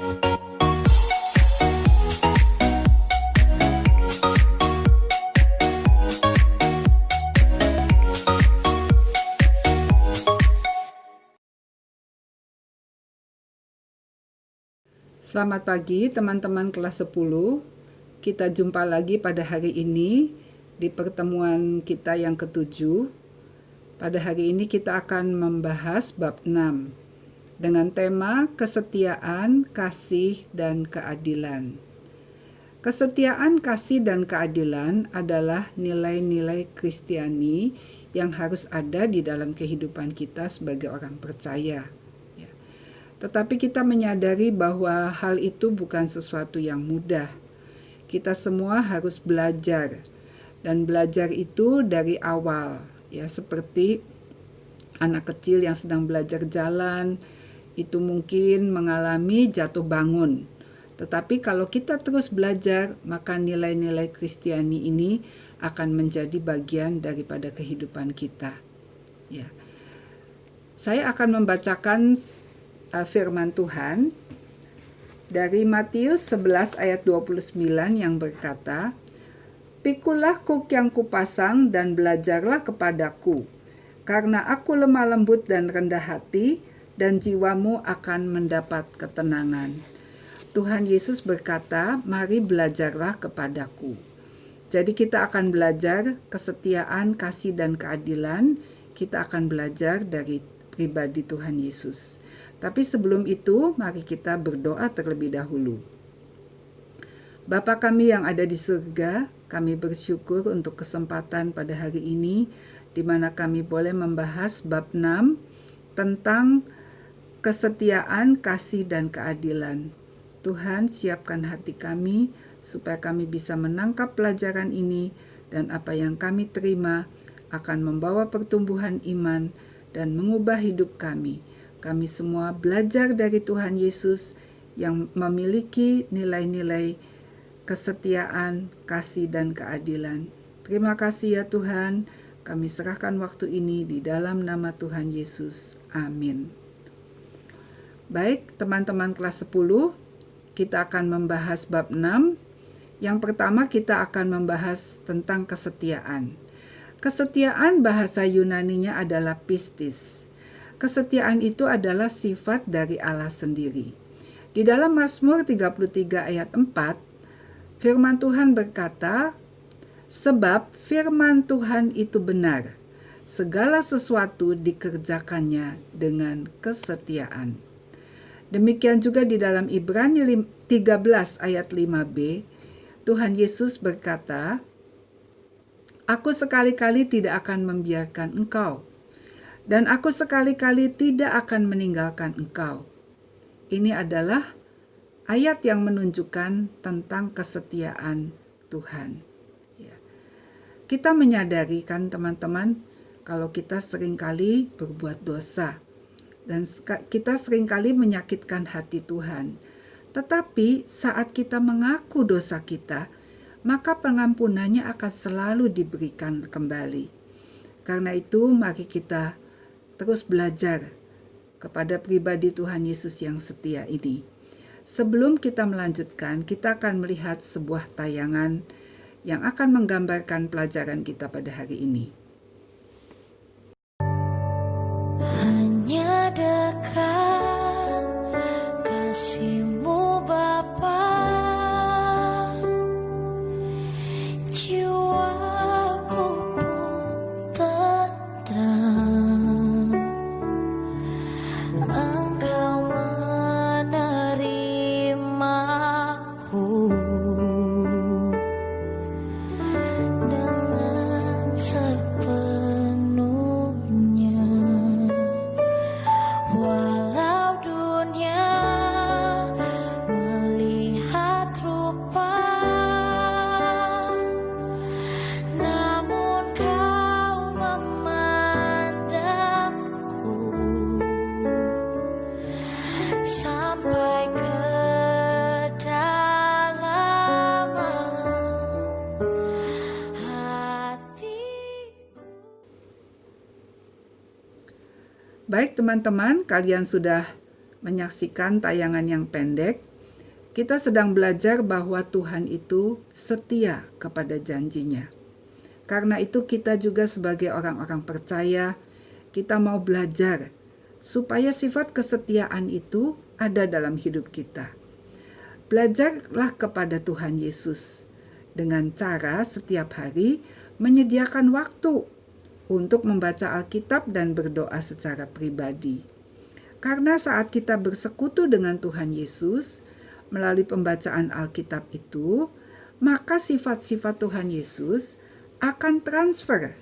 Selamat pagi teman-teman kelas 10. Kita jumpa lagi pada hari ini di pertemuan kita yang ke-7. Pada hari ini kita akan membahas bab 6 dengan tema kesetiaan, kasih, dan keadilan. Kesetiaan, kasih, dan keadilan adalah nilai-nilai Kristiani yang harus ada di dalam kehidupan kita sebagai orang percaya. Tetapi kita menyadari bahwa hal itu bukan sesuatu yang mudah. Kita semua harus belajar, dan belajar itu dari awal, ya, seperti anak kecil yang sedang belajar jalan, itu mungkin mengalami jatuh bangun. Tetapi kalau kita terus belajar, maka nilai-nilai Kristiani ini akan menjadi bagian daripada kehidupan kita. Ya. Saya akan membacakan firman Tuhan dari Matius 11 ayat 29 yang berkata, "Pikulah kuk yang kupasang dan belajarlah kepadaku, karena aku lemah lembut dan rendah hati, dan jiwamu akan mendapat ketenangan." Tuhan Yesus berkata, mari belajarlah kepadaku. Jadi kita akan belajar kesetiaan, kasih, dan keadilan. Kita akan belajar dari pribadi Tuhan Yesus. Tapi sebelum itu, mari kita berdoa terlebih dahulu. Bapa kami yang ada di surga, kami bersyukur untuk kesempatan pada hari ini, di mana kami boleh membahas bab 6 tentang kesetiaan, kasih, dan keadilan. Tuhan, siapkan hati kami, supaya kami bisa menangkap pelajaran ini, dan apa yang kami terima akan membawa pertumbuhan iman dan mengubah hidup kami. Kami semua belajar dari Tuhan Yesus yang memiliki nilai-nilai kesetiaan, kasih, dan keadilan. Terima kasih ya Tuhan, kami serahkan waktu ini di dalam nama Tuhan Yesus. Amin. Baik, teman-teman kelas 10, kita akan membahas bab 6. Yang pertama kita akan membahas tentang kesetiaan. Kesetiaan bahasa Yunaninya adalah pistis. Kesetiaan itu adalah sifat dari Allah sendiri. Di dalam Mazmur 33 ayat 4, firman Tuhan berkata, "Sebab firman Tuhan itu benar, segala sesuatu dikerjakannya dengan kesetiaan." Demikian juga di dalam Ibrani 13 ayat 5b, Tuhan Yesus berkata, "Aku sekali-kali tidak akan membiarkan engkau, dan aku sekali-kali tidak akan meninggalkan engkau." Ini adalah ayat yang menunjukkan tentang kesetiaan Tuhan. Ya. Kita menyadari kan teman-teman, kalau kita seringkali berbuat dosa, dan kita seringkali menyakitkan hati Tuhan. Tetapi saat kita mengaku dosa kita, maka pengampunannya akan selalu diberikan kembali. Karena itu mari kita terus belajar kepada pribadi Tuhan Yesus yang setia ini. Sebelum kita melanjutkan, kita akan melihat sebuah tayangan yang akan menggambarkan pelajaran kita pada hari ini. Hanya dekat kasih-Mu Bapa, jiwaku pun tenteram. Engkau menerimaku dengan sepenuhnya. Walau dunia melihat rupa, namun Kau memandangku sampai ke kedalaman hatiku. Baik teman-teman, kalian sudah menyaksikan tayangan yang pendek Kita sedang belajar bahwa Tuhan itu setia kepada janjinya. Karena itu kita juga sebagai orang-orang percaya, kita mau belajar supaya sifat kesetiaan itu ada dalam hidup kita. Belajarlah kepada Tuhan Yesus dengan cara setiap hari menyediakan waktu untuk membaca Alkitab dan berdoa secara pribadi. Karena saat kita bersekutu dengan Tuhan Yesus melalui pembacaan Alkitab itu, maka sifat-sifat Tuhan Yesus akan transfer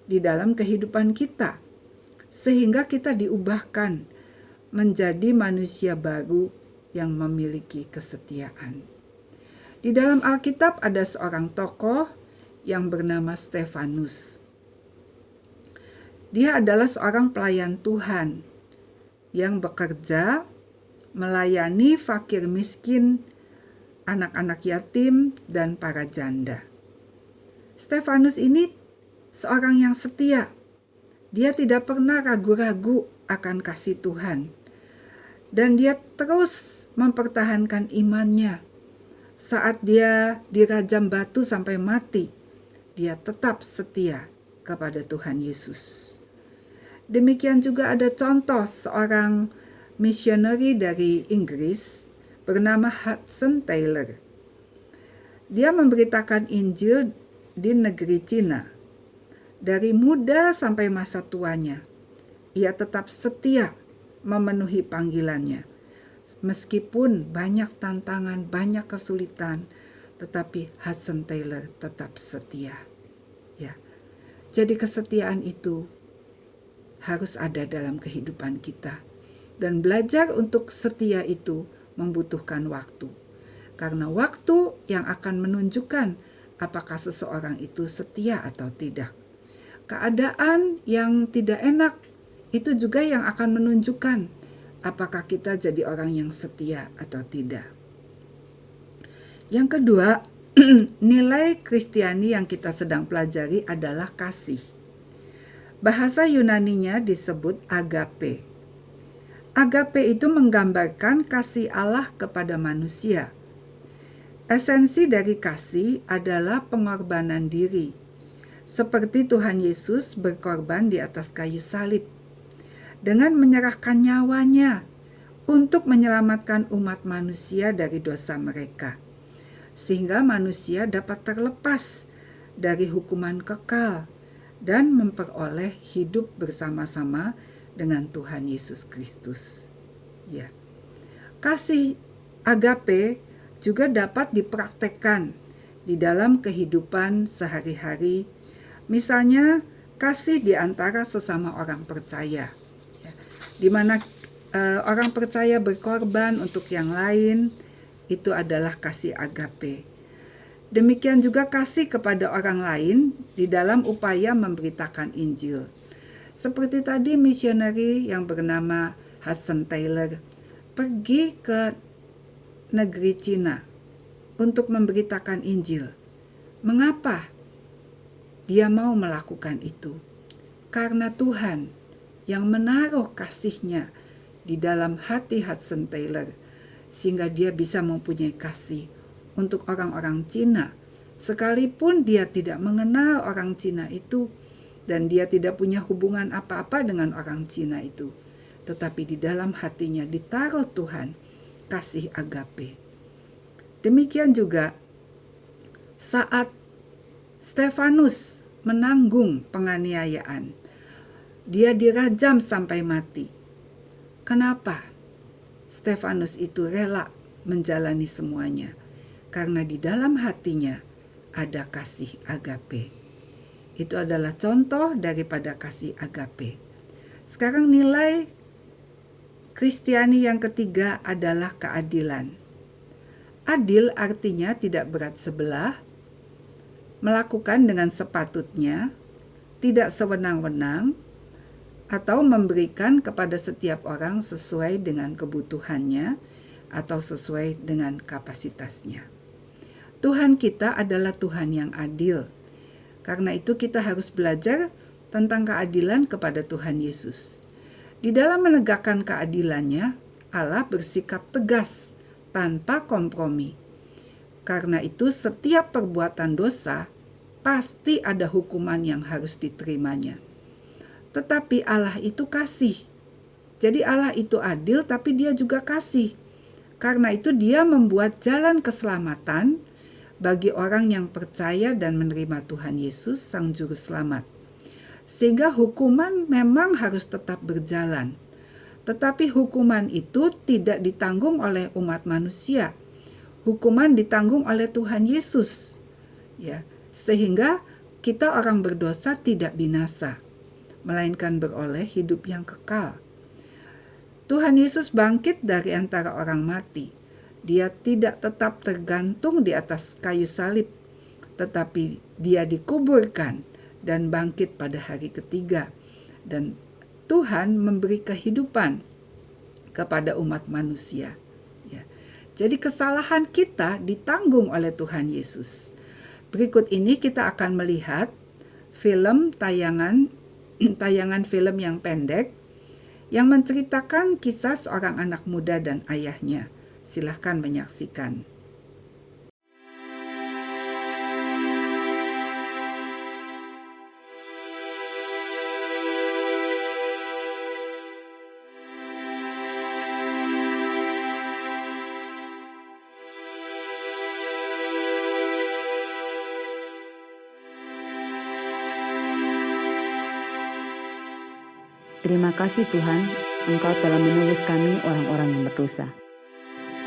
di dalam kehidupan kita, sehingga kita diubahkan menjadi manusia baru yang memiliki kesetiaan. Di dalam Alkitab ada seorang tokoh yang bernama Stefanus. Dia adalah seorang pelayan Tuhan yang bekerja melayani fakir miskin, anak-anak yatim, dan para janda. Stefanus ini seorang yang setia. Dia tidak pernah ragu-ragu akan kasih Tuhan. Dan dia terus mempertahankan imannya. Saat dia dirajam batu sampai mati, dia tetap setia kepada Tuhan Yesus. Demikian juga ada contoh seorang misioneri dari Inggris bernama Hudson Taylor. Dia memberitakan Injil di negeri Cina. Dari muda sampai masa tuanya, ia tetap setia memenuhi panggilannya. Meskipun banyak tantangan, banyak kesulitan, tetapi Hudson Taylor tetap setia. Ya. Jadi kesetiaan itu harus ada dalam kehidupan kita. Dan belajar untuk setia itu membutuhkan waktu. Karena waktu yang akan menunjukkan apakah seseorang itu setia atau tidak. Keadaan yang tidak enak itu juga yang akan menunjukkan apakah kita jadi orang yang setia atau tidak. Yang kedua, nilai Kristiani yang kita sedang pelajari adalah kasih. Bahasa Yunaninya disebut agape. Agape itu menggambarkan kasih Allah kepada manusia. Esensi dari kasih adalah pengorbanan diri. Seperti Tuhan Yesus berkorban di atas kayu salib dengan menyerahkan nyawanya untuk menyelamatkan umat manusia dari dosa mereka, sehingga manusia dapat terlepas dari hukuman kekal dan memperoleh hidup bersama-sama dengan Tuhan Yesus Kristus. Ya. Kasih agape juga dapat dipraktekkan di dalam kehidupan sehari-hari. Misalnya kasih di antara sesama orang percaya. Ya. Di mana orang percaya berkorban untuk yang lain, itu adalah kasih agape. Demikian juga kasih kepada orang lain di dalam upaya memberitakan Injil. Seperti tadi misioneri yang bernama Hudson Taylor pergi ke negeri Cina untuk memberitakan Injil. Mengapa dia mau melakukan itu? Karena Tuhan yang menaruh kasih-Nya di dalam hati Hudson Taylor, sehingga dia bisa mempunyai kasih untuk orang-orang Cina, sekalipun dia tidak mengenal orang Cina itu, dan dia tidak punya hubungan apa-apa dengan orang Cina itu. Tetapi di dalam hatinya ditaruh Tuhan kasih agape. Demikian juga saat Stefanus menanggung penganiayaan, dia dirajam sampai mati. Kenapa? Stefanus itu rela menjalani semuanya. Karena di dalam hatinya ada kasih agape. Itu adalah contoh daripada kasih agape. Sekarang nilai Kristiani yang ketiga adalah keadilan. Adil artinya tidak berat sebelah, melakukan dengan sepatutnya, tidak sewenang-wenang, atau memberikan kepada setiap orang sesuai dengan kebutuhannya atau sesuai dengan kapasitasnya. Tuhan kita adalah Tuhan yang adil. Karena itu kita harus belajar tentang keadilan kepada Tuhan Yesus. Di dalam menegakkan keadilannya, Allah bersikap tegas tanpa kompromi. Karena itu setiap perbuatan dosa pasti ada hukuman yang harus diterimanya. Tetapi Allah itu kasih. Jadi Allah itu adil tapi dia juga kasih. Karena itu dia membuat jalan keselamatan bagi orang yang percaya dan menerima Tuhan Yesus Sang Juru Selamat. Sehingga hukuman memang harus tetap berjalan. Tetapi hukuman itu tidak ditanggung oleh umat manusia. Hukuman ditanggung oleh Tuhan Yesus. Ya, sehingga kita orang berdosa tidak binasa, melainkan beroleh hidup yang kekal. Tuhan Yesus bangkit dari antara orang mati. Dia tidak tetap tergantung di atas kayu salib, tetapi dia dikuburkan dan bangkit pada hari ketiga. Dan Tuhan memberi kehidupan kepada umat manusia. Ya. Jadi kesalahan kita ditanggung oleh Tuhan Yesus. Berikut ini kita akan melihat tayangan film yang pendek yang menceritakan kisah seorang anak muda dan ayahnya. Silahkan menyaksikan. Terima kasih Tuhan, Engkau telah menebus kami orang-orang yang berdosa.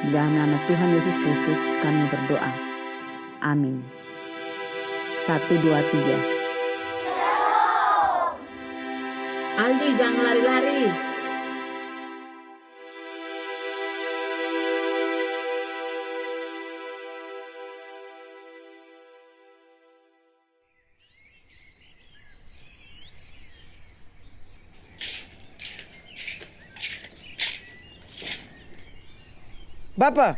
Di dalam nama Tuhan Yesus Kristus kami berdoa. Amin. 1, 2, 3. Aldi, jangan lari-lari. Bapak,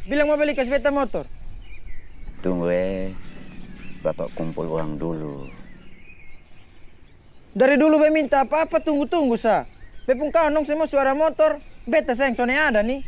bilang mau beli sepeda motor. Tunggu Bapak kumpul uang dulu. Dari dulu be minta apa-apa tunggu-tunggu sa. Be pun kanong semua suara motor. Beta sayang soalnya ada nih.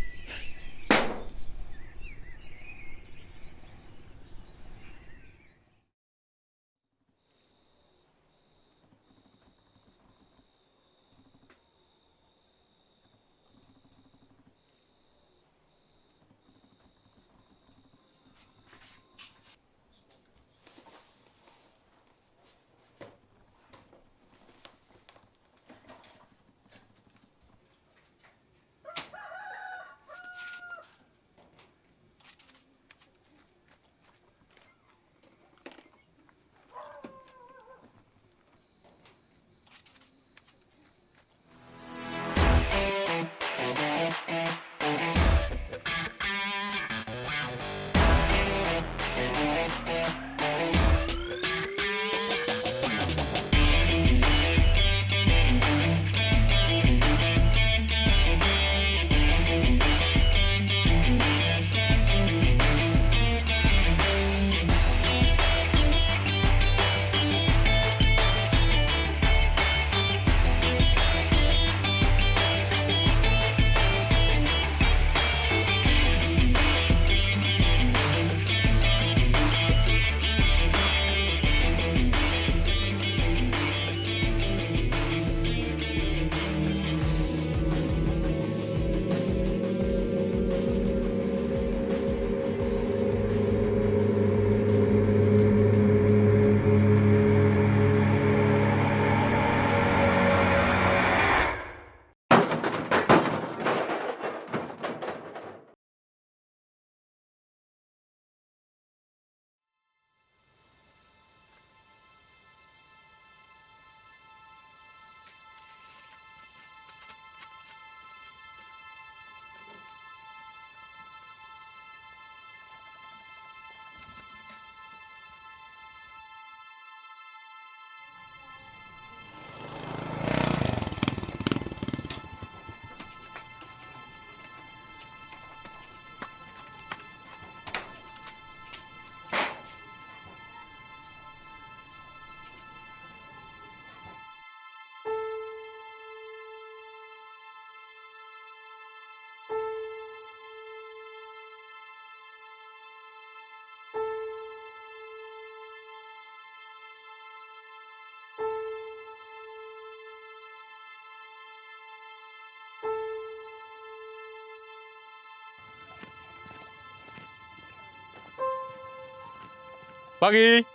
Pagi.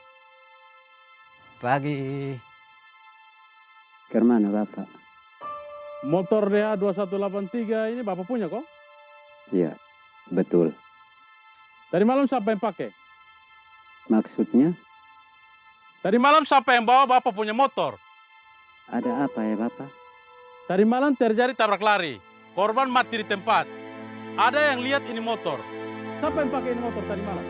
Pagi. Kemana Bapak? Motor DH 2183 ini Bapak punya kok? Iya, betul. Tadi malam siapa yang pakai? Maksudnya Tadi malam siapa yang bawa Bapak punya motor? ada apa ya Bapak? Tadi malam terjadi tabrak lari. Korban mati di tempat. Ada yang lihat ini motor. Siapa yang pakai ini motor tadi malam?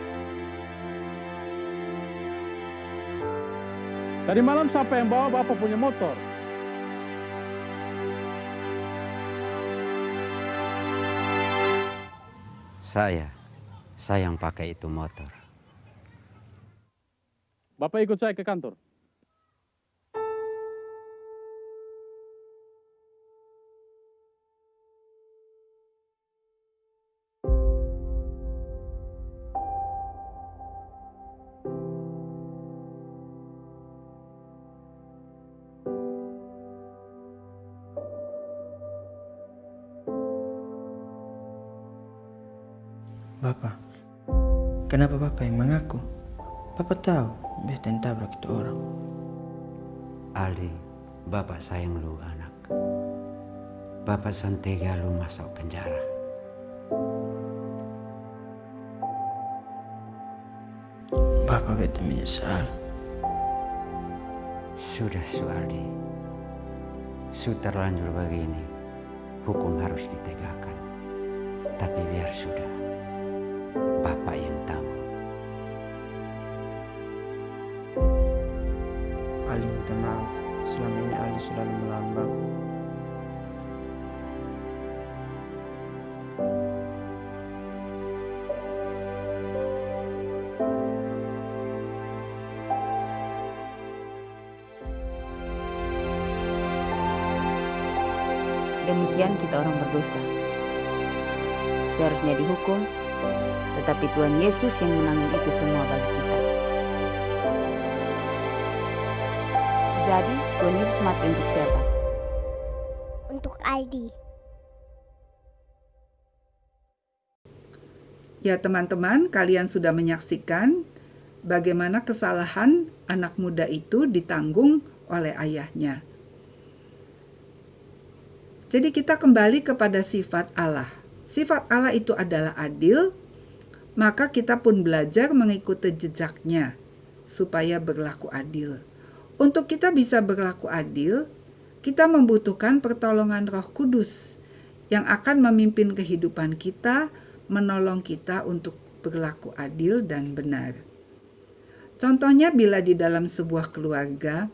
Tadi malam siapa yang bawa Bapak punya motor? Saya yang pakai itu motor. Bapak ikut saya ke kantor. Bapak, kenapa Bapak yang mengaku? Bapak tahu beta yang tabrak itu orang. Aldi, Bapak sayang lu anak. Bapak santega lu masuk penjara. Bapak beta menyesal. Sudah, Aldi. Sudah terlanjur begini. Hukum harus ditegakkan. Tapi biar sudah. Bapak yang tahu. Ali minta maaf. Selama ini Ali selalu melawan Bapak. Demikian kita orang berdosa. Seharusnya dihukum, tetapi Tuhan Yesus yang menanggung itu semua bagi kita. Jadi, Tuhan Yesus mati untuk siapa? Untuk Aldi. Ya teman-teman, kalian sudah menyaksikan bagaimana kesalahan anak muda itu ditanggung oleh ayahnya. Jadi kita kembali kepada sifat Allah. Sifat Allah itu adalah adil, maka kita pun belajar mengikuti jejaknya supaya berlaku adil. Untuk kita bisa berlaku adil, kita membutuhkan pertolongan Roh Kudus yang akan memimpin kehidupan kita, menolong kita untuk berlaku adil dan benar. Contohnya bila di dalam sebuah keluarga,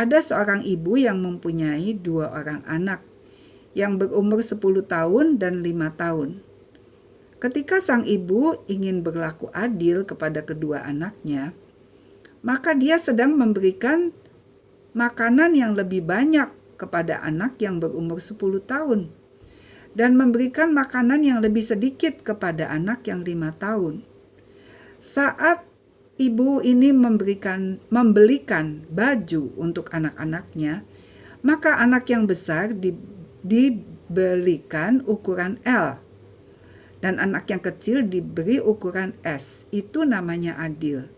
ada seorang ibu yang mempunyai 2 orang anak yang berumur 10 tahun dan 5 tahun. Ketika sang ibu ingin berlaku adil kepada kedua anaknya, maka dia sedang memberikan makanan yang lebih banyak kepada anak yang berumur 10 tahun dan memberikan makanan yang lebih sedikit kepada anak yang 5 tahun. Saat ibu ini membelikan baju untuk anak-anaknya, maka anak yang besar dibelikan ukuran L dan anak yang kecil diberi ukuran S. Itu namanya adil.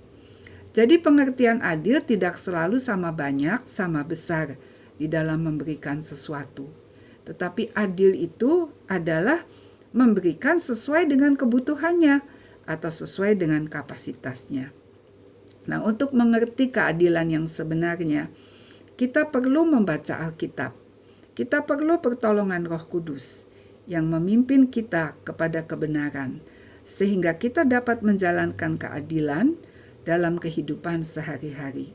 Jadi pengertian adil tidak selalu sama banyak, sama besar di dalam memberikan sesuatu. Tetapi adil itu adalah memberikan sesuai dengan kebutuhannya atau sesuai dengan kapasitasnya. Nah, untuk mengerti keadilan yang sebenarnya, kita perlu membaca Alkitab. Kita perlu pertolongan Roh Kudus yang memimpin kita kepada kebenaran, sehingga kita dapat menjalankan keadilan dalam kehidupan sehari-hari.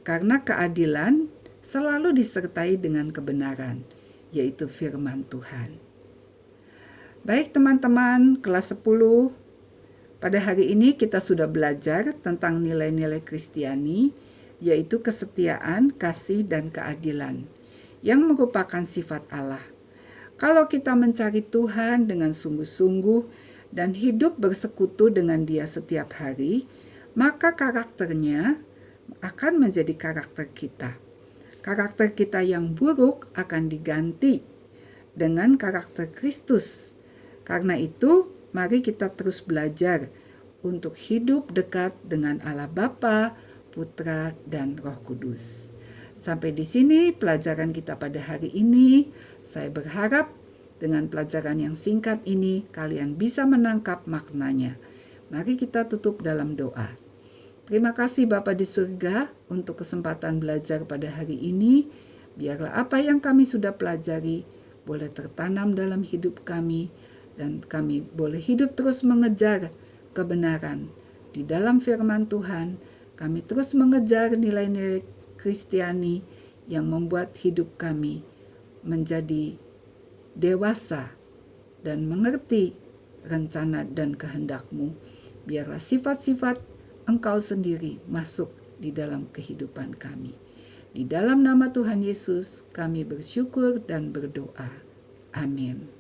Karena keadilan selalu disertai dengan kebenaran, yaitu firman Tuhan. Baik teman-teman, kelas 10, pada hari ini kita sudah belajar tentang nilai-nilai Kristiani, yaitu kesetiaan, kasih, dan keadilan, yang merupakan sifat Allah. Kalau kita mencari Tuhan dengan sungguh-sungguh dan hidup bersekutu dengan Dia setiap hari, maka karakternya akan menjadi karakter kita. Karakter kita yang buruk akan diganti dengan karakter Kristus. Karena itu, mari kita terus belajar untuk hidup dekat dengan Allah Bapa, Putra, dan Roh Kudus. Sampai di sini pelajaran kita pada hari ini. Saya berharap dengan pelajaran yang singkat ini kalian bisa menangkap maknanya. Mari kita tutup dalam doa. Terima kasih Bapa di surga untuk kesempatan belajar pada hari ini. Biarlah apa yang kami sudah pelajari boleh tertanam dalam hidup kami dan kami boleh hidup terus mengejar kebenaran. Di dalam firman Tuhan, kami terus mengejar nilai-nilai Kristiani yang membuat hidup kami menjadi dewasa dan mengerti rencana dan kehendak-Mu. Biarlah sifat-sifat Engkau sendiri masuk di dalam kehidupan kami. Di dalam nama Tuhan Yesus kami bersyukur dan berdoa. Amin.